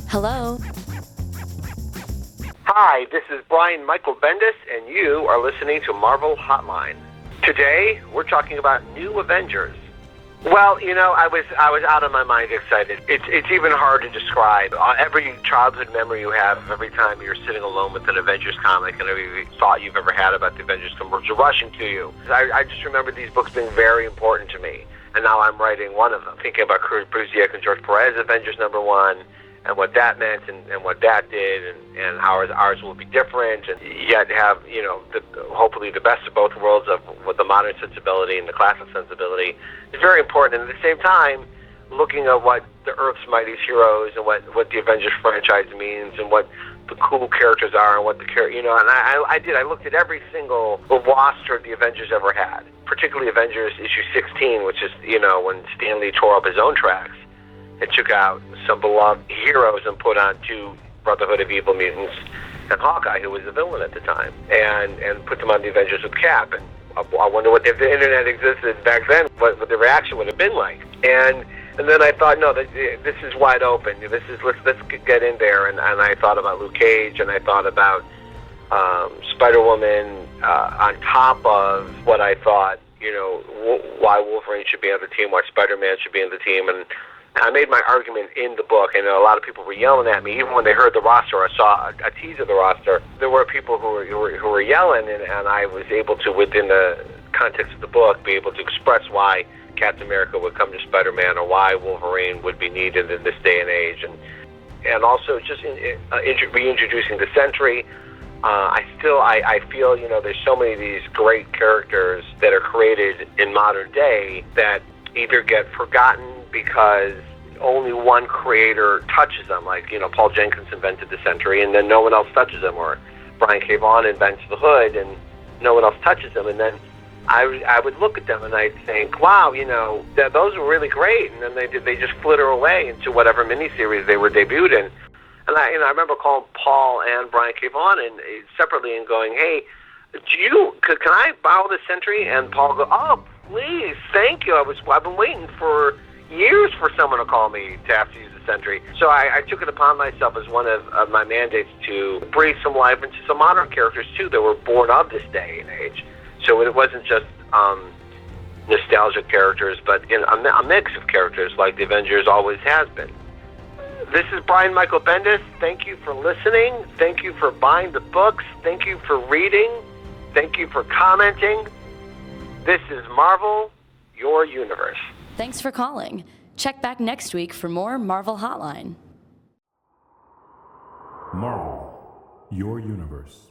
Hello? Hi, this is Brian Michael Bendis, and you are listening to Marvel Hotline. Today, we're talking about new Avengers. Well, I was out of my mind excited. It's even hard to describe. Every childhood memory you have, every time you're sitting alone with an Avengers comic, and every thought you've ever had about the Avengers comes rushing to you. I just remember these books being very important to me, and now I'm writing one of them, thinking about Kurt Busiek and George Perez, Avengers #1, and what that meant, and what that did, and how ours will be different, and yet have, hopefully the best of both worlds of with the modern sensibility and the classic sensibility. It's very important, and at the same time, looking at what the Earth's Mightiest Heroes and what the Avengers franchise means, and what the cool characters are, and what the and I looked at every single roster the Avengers ever had, particularly Avengers issue 16, which is, when Stan Lee tore up his own tracks. It took out some beloved heroes and put on two Brotherhood of Evil Mutants and Hawkeye, who was the villain at the time, and put them on the Avengers with Cap. And I wonder what, if the internet existed back then, what the reaction would have been like. And then I thought, no, this is wide open. Let's get in there. And I thought about Luke Cage, and I thought about Spider-Woman on top of what I thought, why Wolverine should be on the team, why Spider-Man should be on the team, and I made my argument in the book, and a lot of people were yelling at me. Even when they heard the roster or saw a tease of the roster, there were people who were yelling, and I was able to, within the context of the book, be able to express why Captain America would come to Spider-Man, or why Wolverine would be needed in this day and age, and also just reintroducing the Sentry. I feel, there's so many of these great characters that are created in modern day that either get forgotten because only one creator touches them, like, Paul Jenkins invented the Sentry, and then no one else touches them, or Brian K. Vaughan invents the Hood, and no one else touches them, and then I would look at them and I'd think, wow, those were really great, and then they just flitter away into whatever miniseries they were debuted in. And I remember calling Paul and Brian K. Vaughan separately and going, hey, can I borrow the Sentry? And Paul go, oh, please, thank you. I've been waiting for years for someone to call me to have to use the Sentry. So I took it upon myself as one of my mandates to breathe some life into some modern characters, too, that were born of this day and age. So it wasn't just nostalgic characters, but a mix of characters like the Avengers always has been. This is Brian Michael Bendis. Thank you for listening. Thank you for buying the books. Thank you for reading. Thank you for commenting. This is Marvel, your universe. Thanks for calling. Check back next week for more Marvel Hotline. Marvel, your universe.